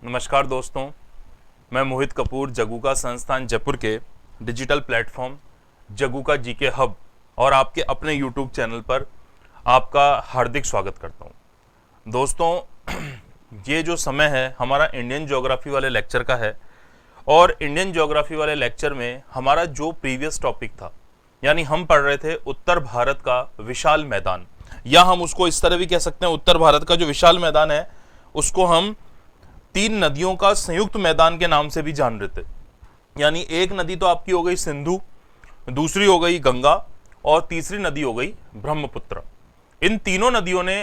नमस्कार दोस्तों, मैं मोहित कपूर जगू का संस्थान जयपुर के डिजिटल प्लेटफॉर्म जगू का जीके हब और आपके अपने यूट्यूब चैनल पर आपका हार्दिक स्वागत करता हूं। दोस्तों, ये जो समय है हमारा इंडियन ज्योग्राफी वाले लेक्चर का है और इंडियन ज्योग्राफी वाले लेक्चर में हमारा जो प्रीवियस टॉपिक था, यानी हम पढ़ रहे थे उत्तर भारत का विशाल मैदान, या हम उसको इस तरह भी कह सकते हैं, उत्तर भारत का जो विशाल मैदान है उसको हम 3 नदियों का संयुक्त मैदान के नाम से भी जान रहे थे। यानी एक नदी तो आपकी हो गई सिंधु, दूसरी हो गई गंगा और तीसरी नदी हो गई ब्रह्मपुत्र। इन तीनों नदियों ने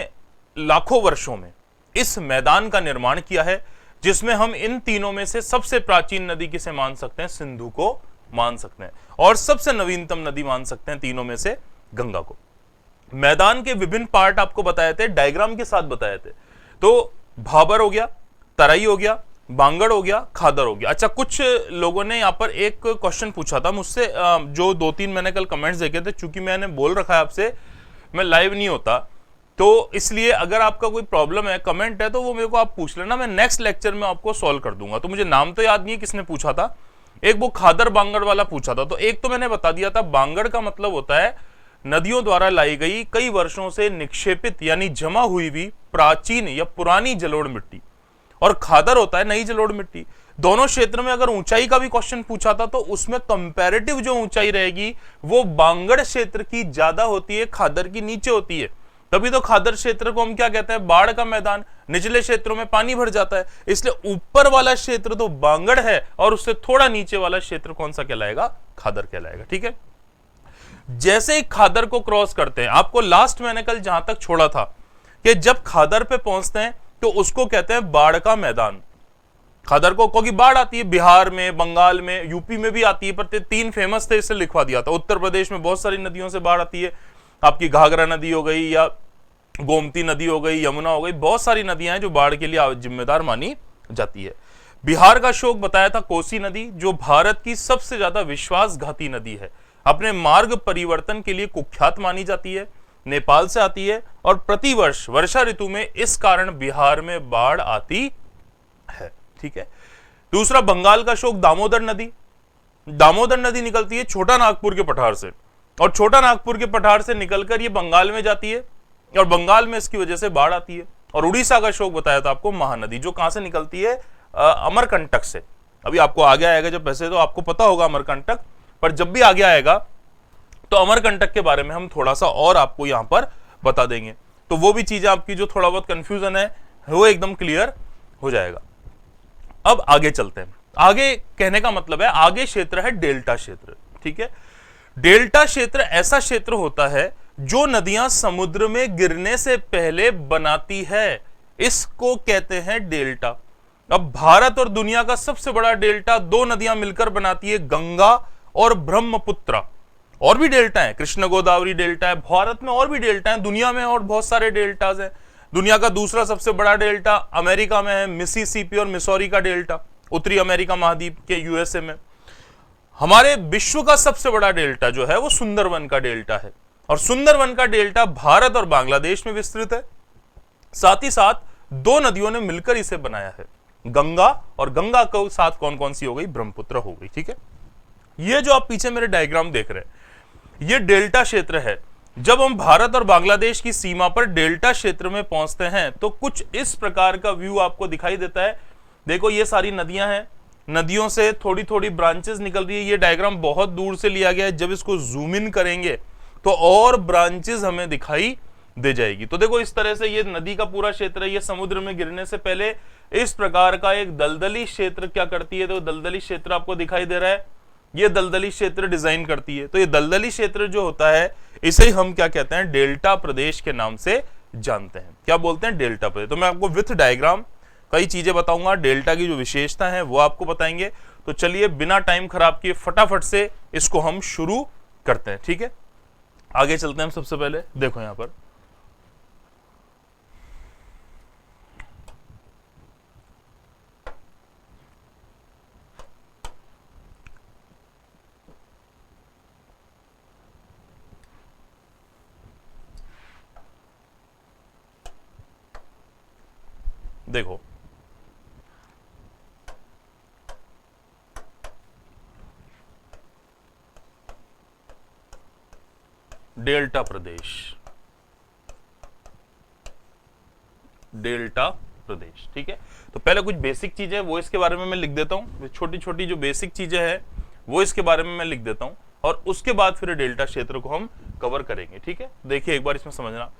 लाखों वर्षों में इस मैदान का निर्माण किया है, जिसमें हम इन तीनों में से सबसे प्राचीन नदी किसे मान सकते हैं? सिंधु को मान सकते हैं, और सबसे नवीनतम नदी मान सकते हैं तीनों में से गंगा को। मैदान के विभिन्न पार्ट आपको बताए थे, डायग्राम के साथ बताए थे। तो भाबर हो गया, तराई हो गया, बांगड़ हो गया, खादर हो गया। अच्छा, कुछ लोगों ने यहाँ पर एक क्वेश्चन पूछा था मुझसे, जो 2-3 मैंने कल कमेंट्स देखे थे। चूंकि मैंने बोल रखा है आपसे मैं लाइव नहीं होता, तो इसलिए अगर आपका कोई प्रॉब्लम है, कमेंट है, तो वो मेरे को आप पूछ लेना, मैं नेक्स्ट लेक्चर में आपको सॉल्व कर दूंगा। तो मुझे नाम तो याद नहीं है किसने पूछा था। एक वो खादर बांगड़ वाला पूछा था, तो एक तो मैंने बता दिया था। बांगड़ का मतलब होता है नदियों द्वारा लाई गई, कई वर्षों से निक्षेपित यानी जमा हुई भी प्राचीन या पुरानी जलोढ़ मिट्टी, और खादर होता है नई जलोढ़ मिट्टी। दोनों क्षेत्र में अगर ऊंचाई का भी क्वेश्चन पूछा था तो उसमें कंपैरेटिव जो ऊंचाई रहेगी वो बांगड़ क्षेत्र की ज्यादा होती है, खादर की नीचे होती है। तभी तो खादर क्षेत्र को हम क्या कहते हैं? बाढ़ का मैदान। निचले क्षेत्रों में पानी भर जाता है, इसलिए ऊपर वाला क्षेत्र तो बांगड़ है और उससे थोड़ा नीचे वाला क्षेत्र कौन सा कहलाएगा? खादर कहलाएगा। ठीक है। जैसे ही खादर को क्रॉस करते हैं, आपको लास्ट मैंने कल जहां तक छोड़ा था कि जब खादर पे पहुंचते हैं तो उसको कहते हैं बाढ़ का मैदान। खादर को, क्योंकि बाढ़ आती है बिहार में, बंगाल में, यूपी में भी आती है, पर 3 फेमस थे, इससे लिखवा दिया था। उत्तर प्रदेश में बहुत सारी नदियों से बाढ़ आती है, आपकी घाघरा नदी हो गई या गोमती नदी हो गई, यमुना हो गई, बहुत सारी नदियां हैं जो बाढ़ के लिए जिम्मेदार मानी जाती है। बिहार का शोक बताया था कोसी नदी, जो भारत की सबसे ज्यादा विश्वासघाती नदी है, अपने मार्ग परिवर्तन के लिए कुख्यात मानी जाती है, नेपाल से आती है और प्रतिवर्ष वर्षा ऋतु में इस कारण बिहार में बाढ़ आती है। ठीक है। दूसरा, बंगाल का शोक दामोदर नदी। दामोदर नदी निकलती है छोटा नागपुर के पठार से, और छोटा नागपुर के पठार से निकलकर ये बंगाल में जाती है, और बंगाल में इसकी वजह से बाढ़ आती है। और उड़ीसा का शोक बताया था आपको महानदी, जो कहां से निकलती है? अमरकंटक से। अभी आपको आगे आएगा जब, वैसे तो आपको पता होगा अमरकंटक, पर जब भी आगे आएगा तो अमरकंटक के बारे में हम थोड़ा सा और आपको यहां पर बता देंगे। तो वो भी चीजें आपकी जो थोड़ा बहुत कंफ्यूजन है वो एकदम क्लियर हो जाएगा। अब आगे चलते हैं। आगे कहने का मतलब है, आगे क्षेत्र है डेल्टा क्षेत्र। ठीक है। डेल्टा क्षेत्र ऐसा क्षेत्र होता है जो नदियां समुद्र में गिरने से पहले बनाती है, इसको कहते हैं डेल्टा। अब भारत और दुनिया का सबसे बड़ा डेल्टा 2 नदियां मिलकर बनाती है, गंगा और ब्रह्मपुत्र। और भी डेल्टा है, कृष्ण गोदावरी डेल्टा है, भारत में और भी डेल्टा है, दुनिया में और बहुत सारे डेल्टाज हैं। दुनिया का दूसरा सबसे बड़ा डेल्टा अमेरिका में है, मिसिसिपी और मिसौरी का डेल्टा, उत्तरी अमेरिका महाद्वीप के यूएसए में। हमारे विश्व का सबसे बड़ा डेल्टा जो है वो सुंदरवन का डेल्टा है, और सुंदरवन का डेल्टा भारत और बांग्लादेश में विस्तृत है। साथ ही साथ 2 नदियों ने मिलकर इसे बनाया है, गंगा, और गंगा को साथ कौन कौन सी हो गई? ब्रह्मपुत्र हो गई। ठीक है। ये जो आप पीछे मेरे डायग्राम देख रहे हैं, ये डेल्टा क्षेत्र है। जब हम भारत और बांग्लादेश की सीमा पर डेल्टा क्षेत्र में पहुंचते हैं तो कुछ इस प्रकार का व्यू आपको दिखाई देता है। देखो, ये सारी नदियां हैं, नदियों से थोड़ी थोड़ी ब्रांचेस निकल रही है। ये डायग्राम बहुत दूर से लिया गया है, जब इसको जूम इन करेंगे तो और ब्रांचेस हमें दिखाई दे जाएगी। तो देखो, इस तरह से ये नदी का पूरा क्षेत्र है, ये समुद्र में गिरने से पहले इस प्रकार का एक दलदली क्षेत्र क्या करती है? तो दलदली क्षेत्र आपको दिखाई दे रहा है, ये दलदली क्षेत्र डिजाइन करती है। तो ये दलदली क्षेत्र जो होता है, इसे हम क्या कहते हैं? डेल्टा प्रदेश के नाम से जानते हैं। क्या बोलते हैं? डेल्टा प्रदेश। तो मैं आपको विथ डायग्राम कई चीजें बताऊंगा, डेल्टा की जो विशेषता है वो आपको बताएंगे। तो चलिए बिना टाइम खराब किए फटाफट से इसको हम शुरू करते हैं। ठीक है, आगे चलते हैं। हम सबसे पहले देखो यहां पर देखो, डेल्टा प्रदेश, डेल्टा प्रदेश। ठीक है, तो पहले कुछ बेसिक चीजें वो इसके बारे में मैं लिख देता हूं, छोटी छोटी जो बेसिक चीजें हैं वो इसके बारे में मैं लिख देता हूं, और उसके बाद फिर डेल्टा क्षेत्र को हम कवर करेंगे। ठीक है, देखिए एक बार इसमें समझना।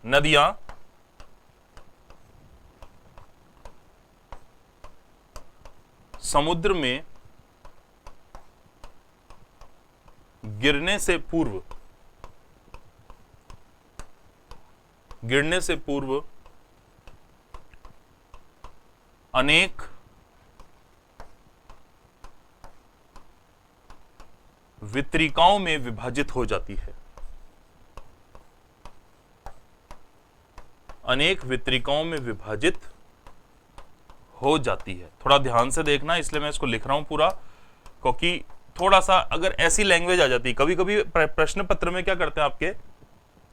नदियां समुद्र में गिरने से पूर्व अनेक वितरिकाओं में विभाजित हो जाती है, अनेक वितरिकाओं में विभाजित हो जाती है। थोड़ा ध्यान से देखना, इसलिए मैं इसको लिख रहा हूं पूरा, क्योंकि थोड़ा सा अगर ऐसी लैंग्वेज आ जाती है, कभी कभी प्रश्न पत्र में क्या करते हैं आपके,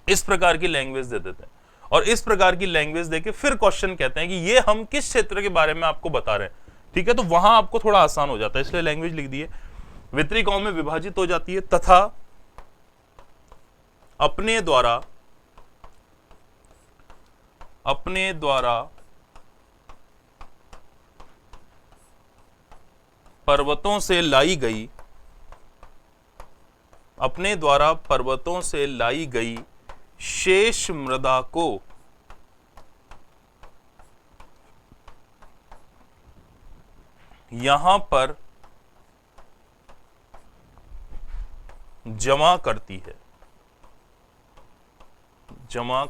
इस प्रकार की लैंग्वेज दे देते हैं, और इस प्रकार की लैंग्वेज देके फिर क्वेश्चन कहते हैं कि ये हम किस क्षेत्र के बारे में आपको बता रहे हैं। ठीक है, तो वहां आपको थोड़ा आसान हो जाता है, इसलिए लैंग्वेज लिख दी है। वितरिकाओं में विभाजित हो जाती है तथा अपने द्वारा पर्वतों से लाई गई शेष मृदा को यहां पर जमा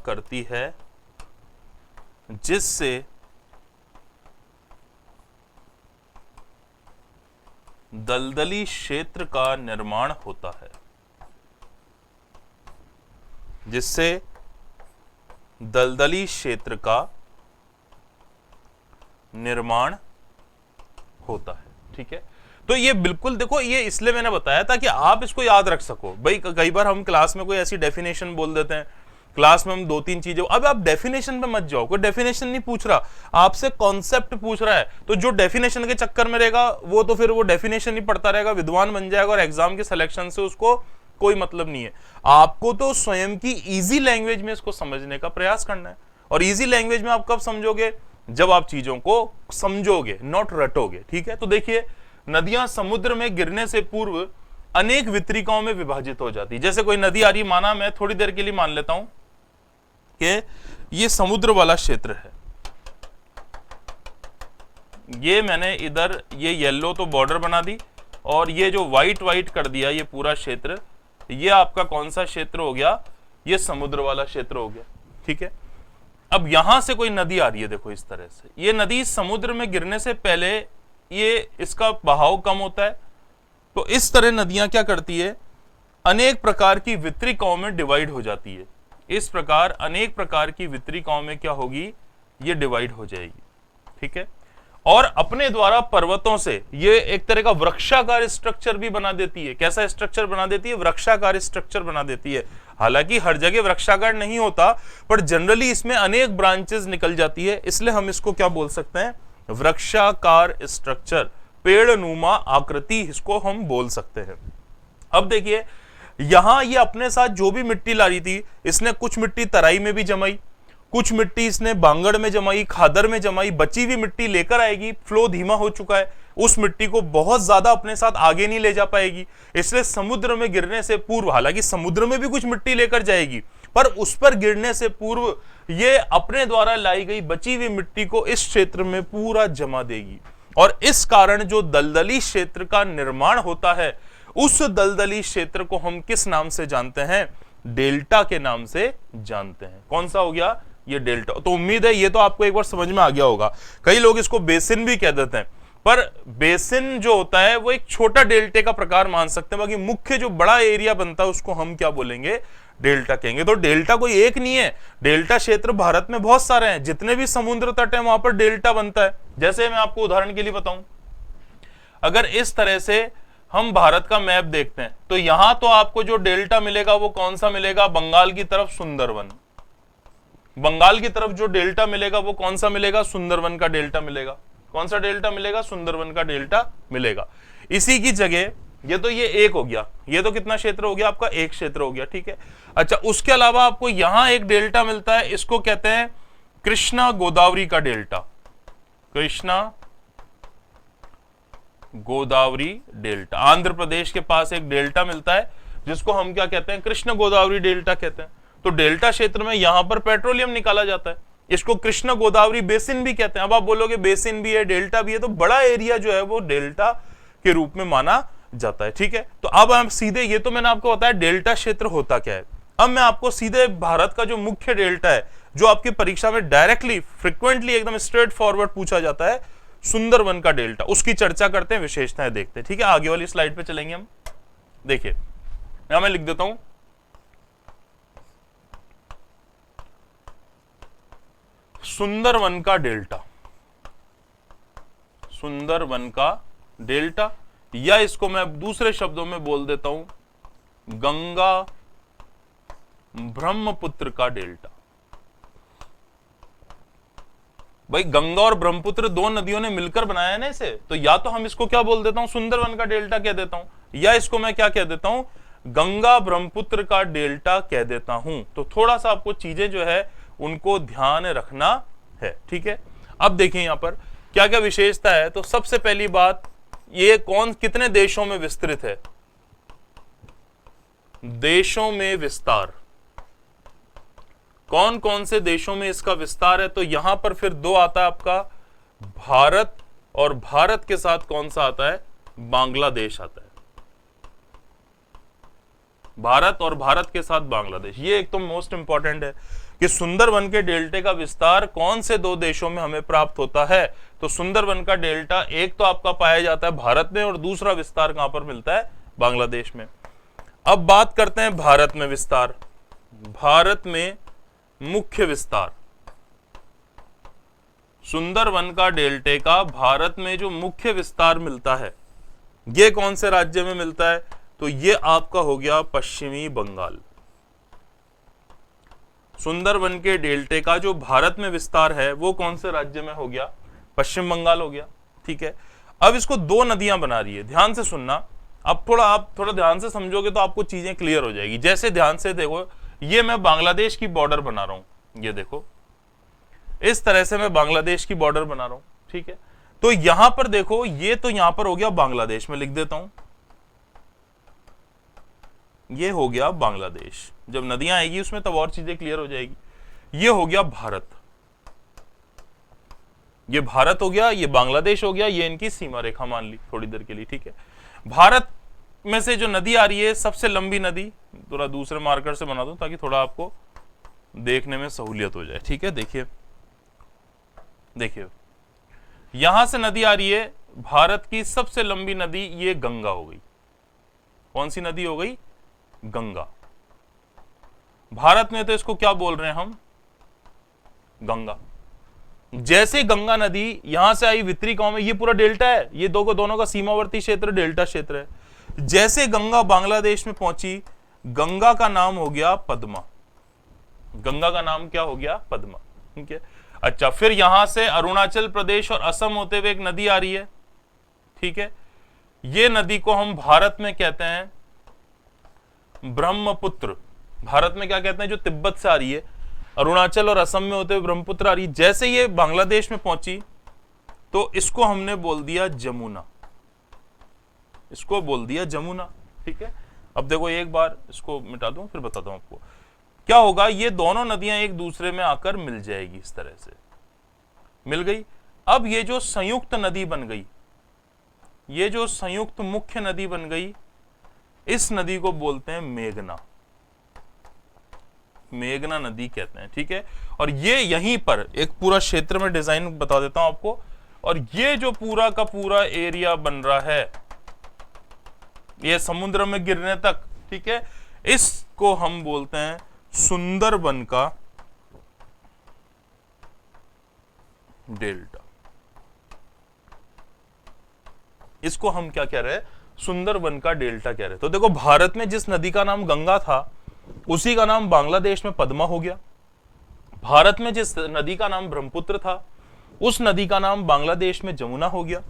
करती है, जिससे दलदली क्षेत्र का निर्माण होता है, ठीक है, तो ये बिल्कुल देखो, ये इसलिए मैंने बताया था कि आप इसको याद रख सको। भाई कई बार हम क्लास में कोई ऐसी डेफिनेशन बोल देते हैं, क्लास में हम 2-3 चीजें, अब आप डेफिनेशन पे मत जाओ, कोई डेफिनेशन नहीं पूछ रहा, आपसे कॉन्सेप्ट पूछ रहा है, तो जो डेफिनेशन के चक्कर में रहेगा वो तो फिर वो डेफिनेशन ही पढ़ता रहेगा, विद्वान बन जाएगा, और एग्जाम के सिलेक्शन से उसको कोई मतलब नहीं है। आपको तो स्वयं की इजी लैंग्वेज में इसको समझने का प्रयास करना है, और इजी लैंग्वेज में आप कब समझोगे, जब आप चीजों को समझोगे, नॉट रटोगे। ठीक है, तो देखिए, नदियां समुद्र में गिरने से पूर्व अनेक वितरिकाओं में विभाजित हो जाती है। जैसे कोई नदी आ रही, माना मैं थोड़ी देर के लिए मान लेता हूं कि ये समुद्र वाला क्षेत्र है, ये मैंने इधर ये येलो तो बॉर्डर बना दी, और ये जो व्हाइट कर दिया ये पूरा क्षेत्र, ये आपका कौन सा क्षेत्र हो गया, ये समुद्र वाला क्षेत्र हो गया। ठीक है, अब यहां से कोई नदी आ रही है, देखो इस तरह से, ये नदी समुद्र में गिरने से पहले ये इसका बहाव कम होता है, तो इस तरह नदियां क्या करती है, अनेक प्रकार की वितरिकाओं में डिवाइड हो जाती है। इस प्रकार अनेक प्रकार की वितरिकाओं में क्या होगी, ये डिवाइड हो जाएगी। ठीक है, और अपने द्वारा पर्वतों से ये एक तरह का वृक्षाकार स्ट्रक्चर भी बना देती है। कैसा स्ट्रक्चर बना देती है, वृक्षाकार स्ट्रक्चर बना देती है। हालांकि हर जगह वृक्षाकार नहीं होता, पर जनरली इसमें अनेक ब्रांचेस निकल जाती है, इसलिए हम इसको क्या बोल सकते हैं, वृक्षाकार स्ट्रक्चर, पेड़नुमा आकृति इसको हम बोल सकते हैं। अब देखिए, यहां ये अपने साथ जो भी मिट्टी ला रही थी, इसने कुछ मिट्टी तराई में भी जमाई, कुछ मिट्टी इसने बांगड़ में जमाई, खादर में जमाई, बची हुई मिट्टी लेकर आएगी, फ्लो धीमा हो चुका है, उस मिट्टी को बहुत ज्यादा अपने साथ आगे नहीं ले जा पाएगी, इसलिए समुद्र में गिरने से पूर्व, हालांकि समुद्र में भी कुछ मिट्टी लेकर जाएगी, पर उस पर गिरने से पूर्व ये अपने द्वारा लाई गई बची हुई मिट्टी को इस क्षेत्र में पूरा जमा देगी, और इस कारण जो दलदली क्षेत्र का निर्माण होता है, उस दलदली क्षेत्र को हम किस नाम से जानते हैं, डेल्टा के नाम से जानते हैं। कौन सा हो गया, ये डेल्टा। तो उम्मीद है ये तो आपको एक बार समझ में आ गया होगा। कई लोग इसको बेसिन भी कह देते हैं, पर बेसिन जो होता है वो एक छोटा डेल्टे का प्रकार मान सकते हैं, बाकी मुख्य जो बड़ा एरिया बनता है उसको हम क्या बोलेंगे, डेल्टा कहेंगे। तो डेल्टा कोई एक नहीं है, डेल्टा क्षेत्र भारत में बहुत सारे हैं, जितने भी समुद्र तट है वहां पर डेल्टा बनता है। जैसे मैं आपको उदाहरण के लिए बताऊं, अगर इस तरह से हम भारत का मैप देखते हैं, तो यहां तो आपको जो डेल्टा मिलेगा वो कौन सा मिलेगा, बंगाल की तरफ सुंदरवन, बंगाल की तरफ जो डेल्टा मिलेगा वो कौन सा मिलेगा, सुंदरवन का डेल्टा मिलेगा। कौन सा डेल्टा मिलेगा, सुंदरवन का डेल्टा मिलेगा। इसी की जगह ये एक हो गया, ये तो कितना क्षेत्र हो गया आपका, एक क्षेत्र हो गया, ठीक है। अच्छा, उसके अलावा आपको यहां एक डेल्टा मिलता है, इसको कहते हैं कृष्णा गोदावरी का डेल्टा, कृष्णा गोदावरी डेल्टा। आंध्र प्रदेश के पास एक डेल्टा मिलता है जिसको हम क्या कहते हैं, कृष्ण गोदावरी डेल्टा कहते हैं। तो डेल्टा क्षेत्र में यहां पर पेट्रोलियम निकाला जाता है, इसको कृष्ण गोदावरी बेसिन भी कहते हैं। अब आप बोलोगे बेसिन भी है, डेल्टा भी है, तो बड़ा एरिया जो है वो डेल्टा के रूप में माना जाता है, ठीक है। तो अब हम सीधे, ये तो मैंने आपको बताया डेल्टा क्षेत्र होता क्या है। अब मैं आपको सीधे भारत का जो मुख्य डेल्टा है, जो आपकी परीक्षा में डायरेक्टली फ्रिक्वेंटली एकदम स्ट्रेट फॉरवर्ड पूछा जाता है, सुंदरवन का डेल्टा, उसकी चर्चा करते हैं, विशेषताएं देखते हैं, ठीक है। आगे वाली स्लाइड पे चलेंगे हम। देखिए यहां मैं लिख देता हूं, सुंदरवन का डेल्टा, सुंदरवन का डेल्टा, या इसको मैं दूसरे शब्दों में बोल देता हूं, गंगा ब्रह्मपुत्र का डेल्टा। भाई गंगा और ब्रह्मपुत्र दो नदियों ने मिलकर बनाया है ना इसे, तो या तो हम इसको क्या बोल देता हूं, सुंदरवन का डेल्टा कह देता हूं, या इसको मैं क्या कह देता हूं, गंगा ब्रह्मपुत्र का डेल्टा कह देता हूं। तो थोड़ा सा आपको चीजें जो है उनको ध्यान रखना है, ठीक है। अब देखिए यहां पर क्या क्या विशेषता है। तो सबसे पहली बात, ये कौन कितने देशों में विस्तृत है, देशों में विस्तार, कौन कौन से देशों में इसका विस्तार है। तो यहां पर फिर दो आता है आपका, भारत, और भारत के साथ कौन सा आता है, बांग्लादेश आता है, भारत और भारत के साथ बांग्लादेश। ये एक तो मोस्ट इंपॉर्टेंट है कि सुंदरवन के डेल्टे का विस्तार कौन से दो देशों में हमें प्राप्त होता है। तो सुंदरवन का डेल्टा एक तो आपका पाया जाता है भारत में, और दूसरा विस्तार कहां पर मिलता है, बांग्लादेश में। अब बात करते हैं भारत में विस्तार, भारत में मुख्य विस्तार, सुंदरवन का डेल्टे का भारत में जो मुख्य विस्तार मिलता है, ये कौन से राज्य में मिलता है, तो ये आपका हो गया पश्चिमी बंगाल। सुंदरवन के डेल्टे का जो भारत में विस्तार है वो कौन से राज्य में हो गया, पश्चिम बंगाल हो गया, ठीक है। अब इसको दो नदियां बना रही है, ध्यान से सुनना। अब आप थोड़ा ध्यान से समझोगे तो आपको चीजें क्लियर हो जाएगी। जैसे ध्यान से देखो, ये मैं बांग्लादेश की बॉर्डर बना रहा हूं, ये देखो इस तरह से मैं बांग्लादेश की बॉर्डर बना रहा हूं, ठीक है। तो यहां पर देखो, ये तो यहां पर हो गया बांग्लादेश, में लिख देता हूं, ये हो गया बांग्लादेश। जब नदियां आएगी उसमें तब और चीजें क्लियर हो जाएगी। ये हो गया भारत, ये भारत हो गया, ये बांग्लादेश हो गया, ये इनकी सीमा रेखा मान ली थोड़ी देर के लिए, ठीक है। भारत में से जो नदी आ रही है, सबसे लंबी नदी, थोड़ा दूसरे मार्कर से बना दूं ताकि थोड़ा आपको देखने में सहूलियत हो जाए, ठीक है। देखिए देखिए यहां से नदी आ रही है, भारत की सबसे लंबी नदी ये गंगा हो गई। कौन सी नदी हो गई, गंगा। भारत में तो इसको क्या बोल रहे हैं हम, गंगा। जैसे गंगा नदी यहां से आई वितरिकाओं में, ये पूरा डेल्टा है, ये दोनों का सीमावर्ती क्षेत्र डेल्टा क्षेत्र है। जैसे गंगा बांग्लादेश में पहुंची, गंगा का नाम हो गया पद्मा, गंगा का नाम क्या हो गया, पद्मा, ठीक है। अच्छा, फिर यहां से अरुणाचल प्रदेश और असम होते हुए एक नदी आ रही है, ठीक है। ये नदी को हम भारत में कहते हैं ब्रह्मपुत्र। भारत में क्या कहते हैं, जो तिब्बत से आ रही है, अरुणाचल और असम में होते हुए ब्रह्मपुत्र आ रही है। जैसे ये बांग्लादेश में पहुंची तो इसको हमने बोल दिया जमुना, इसको बोल दिया जमुना, ठीक है। अब देखो एक बार इसको मिटा दूं फिर बताता हूं आपको क्या होगा। ये दोनों नदियां एक दूसरे में आकर मिल जाएगी, इस तरह से मिल गई। अब ये जो संयुक्त नदी बन गई, ये जो संयुक्त मुख्य नदी बन गई, इस नदी को बोलते हैं मेघना, मेघना नदी कहते हैं, ठीक है। और ये यहीं पर एक पूरा क्षेत्र में डिजाइन बता देता हूं आपको, और ये जो पूरा का पूरा एरिया बन रहा है, ये समुद्र में गिरने तक, ठीक है, इसको हम बोलते हैं सुंदरवन का डेल्टा। इसको हम क्या कह रहे हैं, सुंदरवन का डेल्टा कह रहे हैं। तो देखो, भारत में जिस नदी का नाम गंगा था, उसी का नाम बांग्लादेश में पद्मा हो गया। भारत में जिस नदी का नाम ब्रह्मपुत्र था, उस नदी का नाम बांग्लादेश में जमुना हो गया।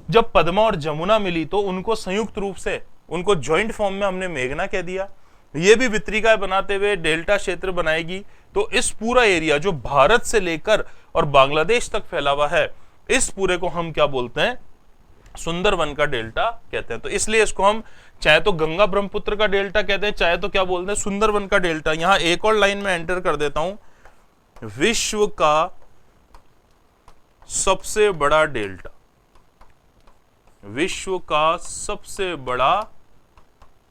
जब पद्मा और जमुना मिली तो उनको संयुक्त रूप से, उनको ज्वाइंट फॉर्म में हमने मेघना कह दिया। ये भी वितरिकाएं बनाते हुए डेल्टा क्षेत्र बनाएगी। तो इस पूरा एरिया जो भारत से लेकर और बांग्लादेश तक फैला हुआ है, इस पूरे को हम क्या बोलते हैं? सुंदरवन का डेल्टा कहते हैं। तो इसलिए इसको हम चाहे तो गंगा ब्रह्मपुत्र का डेल्टा कहते हैं, चाहे तो क्या बोलते हैं? सुंदरवन का डेल्टा। यहां एक और लाइन में एंटर कर देता हूं, विश्व का सबसे बड़ा डेल्टा, विश्व का सबसे बड़ा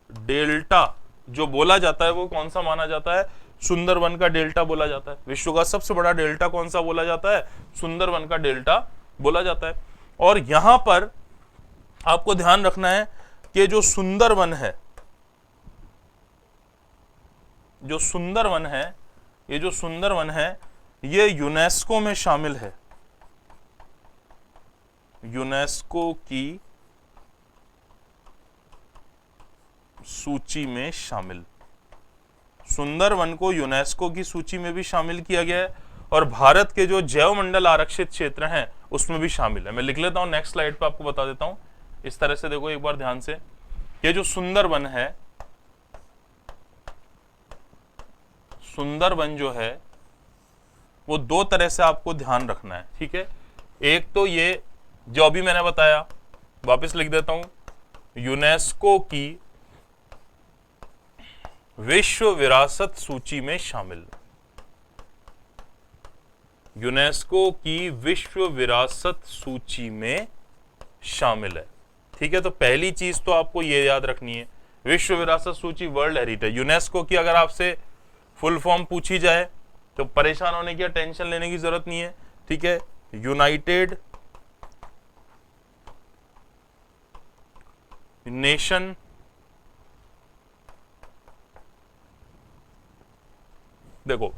डेल्टा जो बोला जाता है वो कौन सा माना जाता है? सुंदरवन का डेल्टा बोला जाता है। विश्व का सबसे बड़ा डेल्टा कौन सा बोला जाता है? सुंदरवन का डेल्टा बोला जाता है। और यहां पर आपको ध्यान रखना है कि जो सुंदरवन है, जो सुंदरवन है, ये जो सुंदरवन है ये यूनेस्को में शामिल है, यूनेस्को की सूची में शामिल। सुंदरवन को यूनेस्को की सूची में भी शामिल किया गया है और भारत के जो जैव मंडल आरक्षित क्षेत्र हैं उसमें भी शामिल है। मैं लिख लेता हूं, नेक्स्ट स्लाइड पे आपको बता देता हूं। इस तरह से देखो एक बार ध्यान से, ये जो सुंदरवन है, सुंदरवन जो है वो दो तरह से आपको ध्यान रखना है, ठीक है। एक तो ये जो अभी मैंने बताया, वापस लिख देता हूं, यूनेस्को की विश्व विरासत सूची में शामिल, यूनेस्को की विश्व विरासत सूची में शामिल है, ठीक है। तो पहली चीज तो आपको ये याद रखनी है, विश्व विरासत सूची, वर्ल्ड हेरिटेज। यूनेस्को की अगर आपसे फुल फॉर्म पूछी जाए तो परेशान होने की या टेंशन लेने की जरूरत नहीं है, ठीक है। यूनाइटेड नेशन देखो,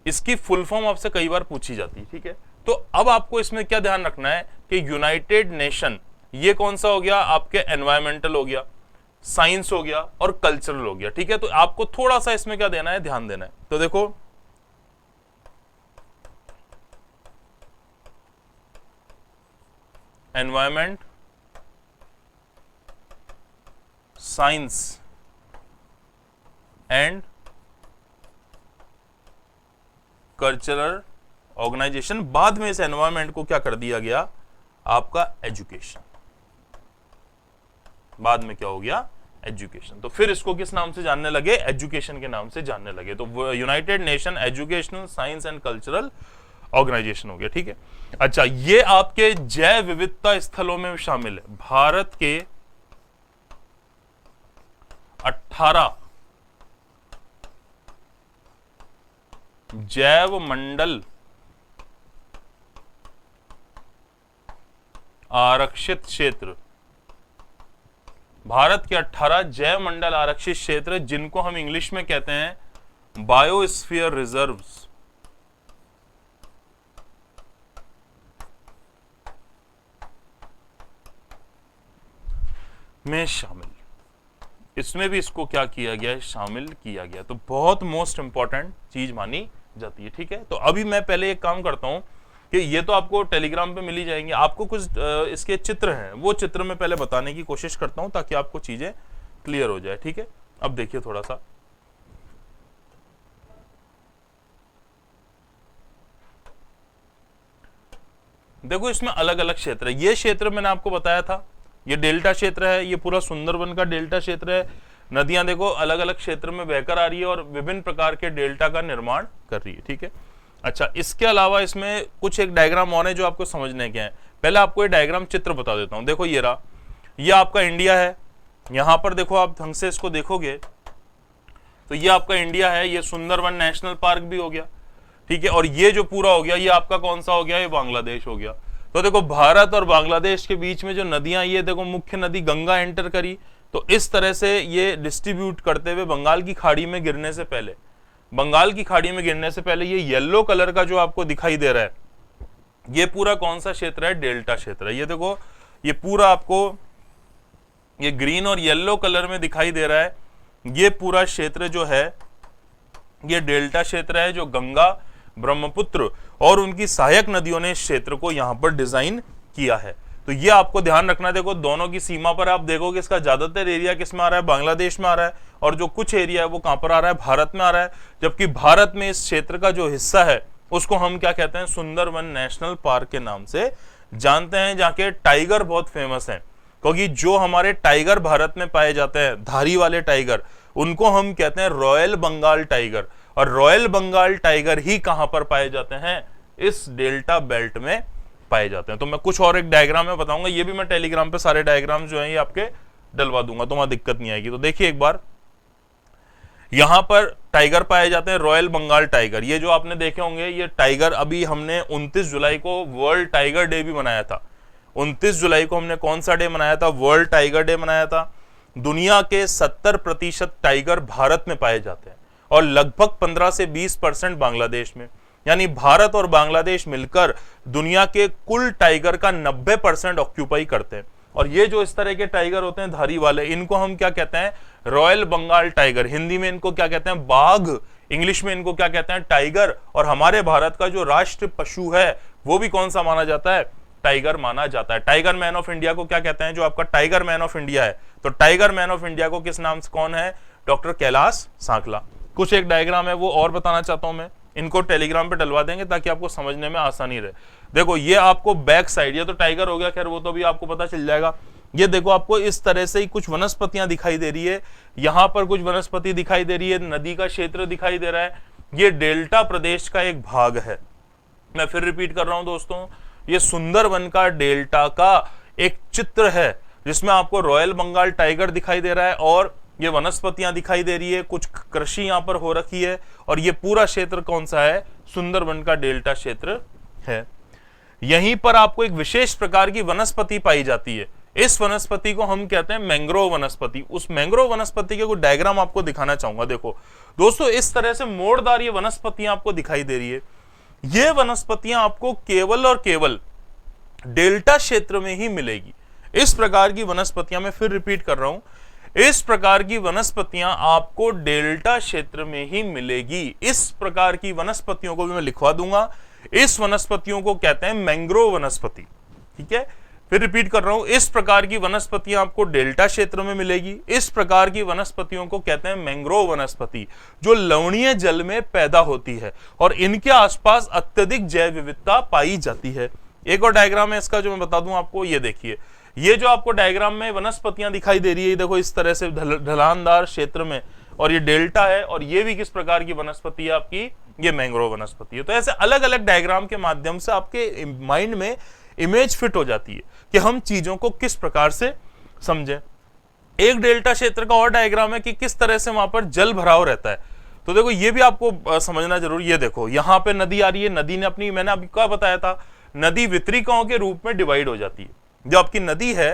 इसकी फुल फॉर्म आपसे कई बार पूछी जाती है, ठीक है। तो अब आपको इसमें क्या ध्यान रखना है कि यूनाइटेड नेशन ये कौन सा हो गया? आपके एनवायरमेंटल हो गया, साइंस हो गया और कल्चरल हो गया, ठीक है। तो आपको थोड़ा सा इसमें क्या देना है? ध्यान देना है। तो देखो, environment, science and cultural organisation, बाद में इस एनवायरमेंट को क्या कर दिया गया? आपका एजुकेशन, बाद में क्या हो गया? एजुकेशन। तो फिर इसको किस नाम से जानने लगे? एजुकेशन के नाम से जानने लगे। तो United Nation Educational Science and cultural Organisation हो गया, ठीक है। अच्छा, ये आपके जैव विविधता स्थलों में शामिल है। भारत के 18 जैव मंडल आरक्षित क्षेत्र, भारत के 18 जैव मंडल आरक्षित क्षेत्र, जिनको हम इंग्लिश में कहते हैं बायोस्फीयर रिजर्व्स, में शामिल। इसमें भी इसको क्या किया गया है? शामिल किया गया। तो बहुत मोस्ट इंपॉर्टेंट चीज मानी जाती है, ठीक है। तो अभी मैं पहले एक काम करता हूं कि ये तो आपको टेलीग्राम पे मिल ही जाएंगे, आपको कुछ इसके चित्र हैं, वो चित्र में पहले बताने की कोशिश करता हूं ताकि आपको चीजें क्लियर हो जाए, ठीक है। अब देखिए थोड़ा सा, देखो इसमें अलग अलग क्षेत्र है। ये क्षेत्र मैंने आपको बताया था, ये डेल्टा क्षेत्र है, ये पूरा सुंदरवन का डेल्टा क्षेत्र है। नदियां देखो अलग अलग क्षेत्र में बहकर आ रही है और विभिन्न प्रकार के डेल्टा का निर्माण कर रही है, ठीक है। अच्छा, इसके अलावा इसमें कुछ एक डायग्राम और है जो आपको समझने के हैं। पहले आपको ये डायग्राम चित्र बता देता हूं। देखो ये रहा, ये आपका इंडिया है। यहां पर देखो, आप ढंग से इसको देखोगे तो ये आपका इंडिया है, ये सुंदरवन नेशनल पार्क भी हो गया, ठीक है। और ये जो पूरा हो गया, ये आपका कौन सा हो गया? ये बांग्लादेश हो गया। तो देखो भारत और बांग्लादेश के बीच में जो नदियां, ये देखो मुख्य नदी गंगा एंटर करी, तो इस तरह से ये डिस्ट्रीब्यूट करते हुए बंगाल की खाड़ी में गिरने से पहले, बंगाल की खाड़ी में गिरने से पहले ये येलो कलर का जो आपको दिखाई दे रहा है, ये पूरा कौन सा क्षेत्र है? डेल्टा क्षेत्र है। ये देखो, ये पूरा आपको ये ग्रीन और येलो कलर में दिखाई दे रहा है, ये पूरा क्षेत्र जो है ये डेल्टा क्षेत्र है, जो गंगा, ब्रह्मपुत्र और उनकी सहायक नदियों ने इस क्षेत्र को यहां पर डिजाइन किया है। तो ये आपको ध्यान रखना है। देखो दोनों की सीमा पर आप देखोगे इसका ज्यादातर एरिया किस में आ रहा है, बांग्लादेश में आ रहा है, और जो कुछ एरिया है वो कहां पर आ रहा है, भारत में आ रहा है। जबकि भारत में इस क्षेत्र का जो हिस्सा है उसको हम क्या कहते हैं, सुंदरवन नेशनल पार्क के नाम से जानते हैं, जहाँ के टाइगर बहुत फेमस हैं। क्योंकि जो हमारे टाइगर भारत में पाए जाते हैं, धारी वाले टाइगर, उनको हम कहते हैं रॉयल बंगाल टाइगर। और रॉयल बंगाल टाइगर ही कहां पर पाए जाते हैं, इस डेल्टा बेल्ट में पाए जाते हैं। तो मैं कुछ और एक डायग्राम में बताऊंगा, ये भी मैं टेलीग्राम पे सारे डायग्राम जो हैं ये आपके डलवा दूंगा, तो वहां दिक्कत नहीं आएगी। तो देखिए एक बार, यहां पर टाइगर पाए जाते हैं, रॉयल बंगाल टाइगर। ये जो आपने देखे होंगे ये टाइगर, अभी हमने 29 जुलाई को वर्ल्ड टाइगर डे भी मनाया था। 29 जुलाई को हमने कौन सा डे मनाया था, वर्ल्ड टाइगर डे मनाया था। दुनिया के 70% टाइगर भारत में पाए जाते हैं और लगभग 15 से 20% बांग्लादेश में। यानी भारत और बांग्लादेश मिलकर दुनिया के कुल टाइगर का 90% ऑक्यूपाई करते हैं। और ये जो इस तरह के टाइगर होते हैं धारी वाले, इनको हम क्या कहते हैं, रॉयल बंगाल टाइगर। हिंदी में इनको क्या कहते हैं, बाघ। इंग्लिश में इनको क्या कहते हैं, टाइगर। और हमारे भारत का जो राष्ट्र पशु है वो भी कौन सा माना जाता है, टाइगर माना जाता है। टाइगर मैन ऑफ इंडिया को क्या कहते हैं, जो आपका टाइगर मैन ऑफ इंडिया है, तो टाइगर मैन ऑफ इंडिया को किस नाम से कौन है, डॉक्टर कैलाश सांकला। कुछ एक डायग्राम है वो और बताना चाहता हूं मैं, इनको टेलीग्राम पे डलवा देंगे ताकि आपको समझने में आसानी रहे। देखो ये आपको बैक साइड, ये तो टाइगर हो गया, खैर वो तो भी आपको पता चल जाएगा। ये देखो आपको इस तरह से ही कुछ वनस्पतियां दिखाई दे रही है, यहां पर कुछ वनस्पति दिखाई दे रही है, नदी का क्षेत्र दिखाई दे रहा है। ये डेल्टा प्रदेश का एक भाग है। मैं फिर रिपीट कर रहा हूं दोस्तों, ये सुंदरवन का डेल्टा का एक चित्र है जिसमें आपको रॉयल बंगाल टाइगर दिखाई दे रहा है और ये वनस्पतियां दिखाई दे रही है, कुछ कृषि यहां पर हो रखी है। और ये पूरा क्षेत्र कौन सा है, सुंदरवन का डेल्टा क्षेत्र है। यहीं पर आपको एक विशेष प्रकार की वनस्पति पाई जाती है, इस वनस्पति को हम कहते हैं मैंग्रोव वनस्पति। उस मैंग्रोव वनस्पति के कुछ डायग्राम आपको दिखाना चाहूंगा। देखो दोस्तों इस तरह से मोड़दार ये वनस्पतियां आपको दिखाई दे रही है। ये वनस्पतियां आपको केवल और केवल डेल्टा क्षेत्र में ही मिलेगी। इस प्रकार की वनस्पतियां, मैं फिर रिपीट कर रहा हूं, इस प्रकार की वनस्पतियां आपको डेल्टा क्षेत्र में ही मिलेगी। इस प्रकार की वनस्पतियों को भी मैं लिखवा दूंगा। इस वनस्पतियों को कहते हैं मैंग्रोव वनस्पति। ठीक है, फिर रिपीट कर रहा हूं, इस प्रकार की वनस्पतियां आपको डेल्टा क्षेत्र में मिलेगी। इस प्रकार की वनस्पतियों को कहते हैं मैंग्रोव वनस्पति, जो लवणीय जल में पैदा होती है और इनके आसपास अत्यधिक जैव विविधता पाई जाती है। एक और डायग्राम है इसका जो मैं बता दूं आपको, ये देखिए, ये जो आपको डायग्राम में वनस्पतियां दिखाई दे रही है, देखो इस तरह से ढलानदार क्षेत्र में, और ये डेल्टा है, और ये भी किस प्रकार की वनस्पति है आपकी, ये मैंग्रोव वनस्पति है। तो ऐसे अलग अलग डायग्राम के माध्यम से आपके माइंड में इमेज फिट हो जाती है कि हम चीजों को किस प्रकार से समझें। एक डेल्टा क्षेत्र का और डायग्राम है कि किस तरह से वहां पर जल भराव रहता है। तो देखो ये भी आपको समझना जरूरी। ये देखो यहां पे नदी आ रही है, नदी ने अपनी, मैंने अभी क्या बताया था, नदी वितरिकाओं के रूप में डिवाइड हो जाती है। जो आपकी नदी है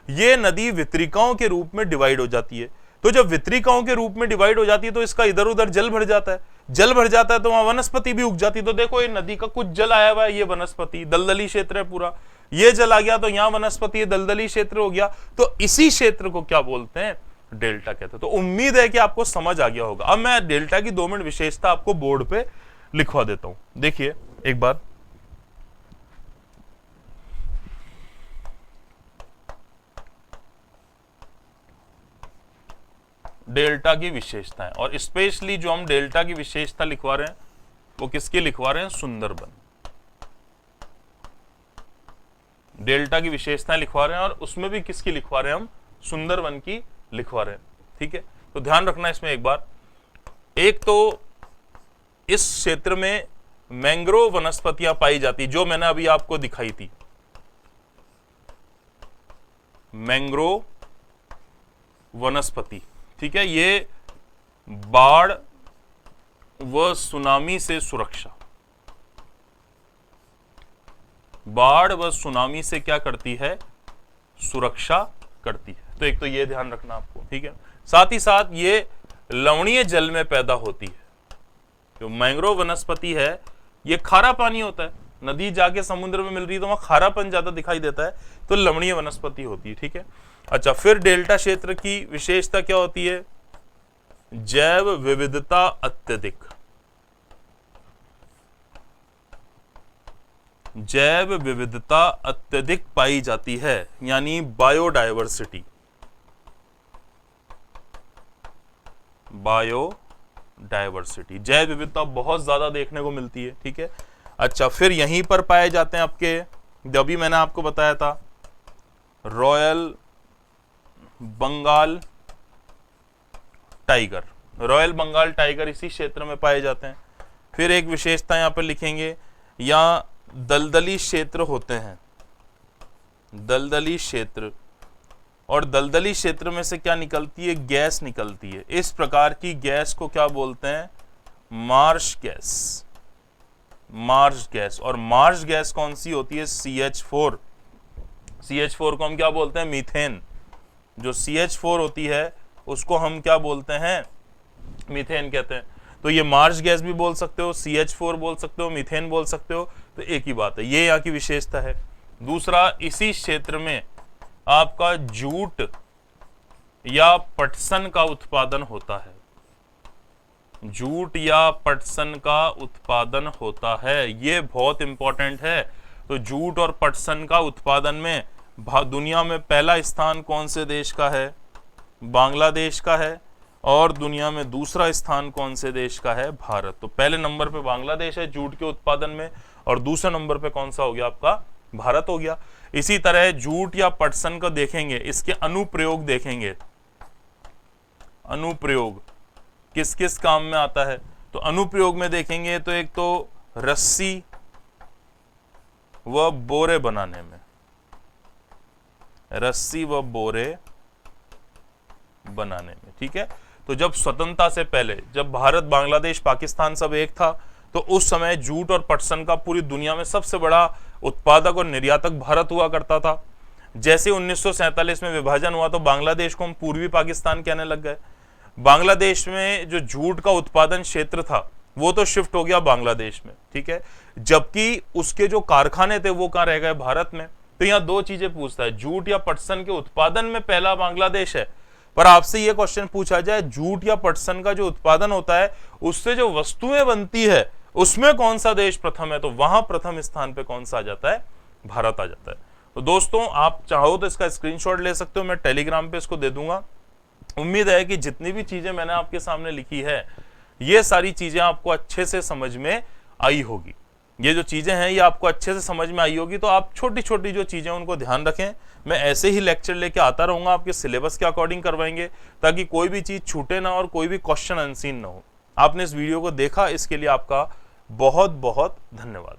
ये नदी वितरिकाओं के रूप में डिवाइड हो जाती है। तो जब वितरिकाओं के रूप में डिवाइड हो जाती है तो इसका इधर उधर जल भर जाता है, जल भर जाता है तो वहां वनस्पति भी उग जाती है। तो देखो ये नदी का कुछ जल आया हुआ है, ये वनस्पति, दलदली क्षेत्र है पूरा, ये जल आ गया तो यहाँ वनस्पति, ये दलदली क्षेत्र हो गया। तो इसी क्षेत्र को क्या बोलते हैं, डेल्टा कहते हैं। तो उम्मीद है कि आपको समझ आ गया होगा। अब मैं डेल्टा की 2 मिनट विशेषता आपको बोर्ड पे लिखवा देता हूं। देखिए एक बार, डेल्टा की विशेषताएं, और स्पेशली जो हम डेल्टा की विशेषता लिखवा रहे हैं वो किसकी लिखवा रहे हैं, सुंदरबन। डेल्टा की विशेषताएं लिखवा रहे हैं और उसमें भी किसकी लिखवा रहे हैं हम, सुंदरबन की लिखवा रहे हैं। ठीक है, तो ध्यान रखना इसमें एक बार, एक तो इस क्षेत्र में मैंग्रोव वनस्पतियां पाई जाती, जो मैंने अभी आपको दिखाई थी, मैंग्रोव वनस्पति। ठीक है, ये बाढ़ व सुनामी से सुरक्षा, बाढ़ व सुनामी से क्या करती है, सुरक्षा करती है। तो एक तो ये ध्यान रखना आपको। ठीक है, साथ ही साथ ये लवणीय जल में पैदा होती है। जो मैंग्रोव वनस्पति है ये खारा पानी होता है, नदी जाके समुद्र में मिल रही है तो वहां खारापन ज्यादा दिखाई देता है, तो लवणीय वनस्पति होती है। ठीक है, अच्छा, फिर डेल्टा क्षेत्र की विशेषता क्या होती है, जैव विविधता अत्यधिक। जैव विविधता अत्यधिक पाई जाती है, यानी बायोडायवर्सिटी। बायोडायवर्सिटी, जैव विविधता बहुत ज्यादा देखने को मिलती है। ठीक है, अच्छा, फिर यहीं पर पाए जाते हैं आपके, जब भी मैंने आपको बताया था, royal Bengal tiger. Royal Bengal tiger इसी क्षेत्र में पाए जाते हैं। फिर एक विशेषता यहां पर लिखेंगे, या दलदली क्षेत्र होते हैं, दलदली क्षेत्र, और दलदली क्षेत्र में से क्या निकलती है, गैस निकलती है। इस प्रकार की गैस को क्या बोलते हैं, मार्श गैस। मार्श गैस, और मार्श गैस कौन सी होती है, CH4। CH4 को हम क्या बोलते हैं, मीथेन। जो CH4 होती है उसको हम क्या बोलते हैं, मीथेन कहते हैं। तो ये मार्श गैस भी बोल सकते हो, CH4 बोल सकते हो, मीथेन बोल सकते हो, तो एक ही बात है। ये यहाँ की विशेषता है। दूसरा, इसी क्षेत्र में आपका जूट या पटसन का उत्पादन होता है। जूट या पटसन का उत्पादन होता है, ये बहुत इंपॉर्टेंट है। तो जूट और पटसन का उत्पादन में दुनिया में पहला स्थान कौन से देश का है, बांग्लादेश का है, और दुनिया में दूसरा स्थान कौन से देश का है, भारत। तो पहले नंबर पे बांग्लादेश है जूट के उत्पादन में, और दूसरे नंबर पे कौन सा हो गया आपका, भारत हो गया। इसी तरह जूट या पटसन को देखेंगे, इसके अनुप्रयोग देखेंगे। अनुप्रयोग किस किस काम में आता है, तो अनुप्रयोग में देखेंगे तो एक तो रस्सी व बोरे बनाने में, रस्सी व बोरे बनाने में। ठीक है, तो जब स्वतंत्रता से पहले, जब भारत, बांग्लादेश, पाकिस्तान सब एक था, तो उस समय जूट और पटसन का पूरी दुनिया में सबसे बड़ा उत्पादक और निर्यातक भारत हुआ करता था। जैसे 1947 में विभाजन हुआ तो बांग्लादेश को हम पूर्वी पाकिस्तान कहने लग गए। बांग्लादेश में जो जूट का उत्पादन क्षेत्र था वो तो शिफ्ट हो गया बांग्लादेश में। ठीक है, जबकि उसके जो कारखाने थे वो कहाँ रह गए, भारत में। तो यहाँ दो चीजें पूछता है, जूट या पटसन के उत्पादन में पहला बांग्लादेश है, पर आपसे यह क्वेश्चन पूछा जाए जूट या पटसन का जो उत्पादन होता है उससे जो वस्तुएं बनती है उसमें कौन सा देश प्रथम है, तो वहां प्रथम स्थान पे कौन सा आ जाता है, भारत आ जाता है। तो दोस्तों, आप चाहो तो इसका स्क्रीनशॉट ले सकते हो, मैं टेलीग्राम पे इसको दे दूंगा। उम्मीद है कि जितनी भी चीजें मैंने आपके सामने लिखी है ये सारी चीजें आपको अच्छे से समझ में आई होगी। ये जो चीजें हैं ये आपको अच्छे से समझ में आई होगी, तो आप छोटी छोटी जो चीजें उनको ध्यान रखें। मैं ऐसे ही लेक्चर लेके आता रहूंगा, आपके सिलेबस के अकॉर्डिंग करवाएंगे, ताकि कोई भी चीज छूटे ना और कोई भी क्वेश्चन अनसीन ना हो। आपने इस वीडियो को देखा, इसके लिए आपका बहुत बहुत धन्यवाद।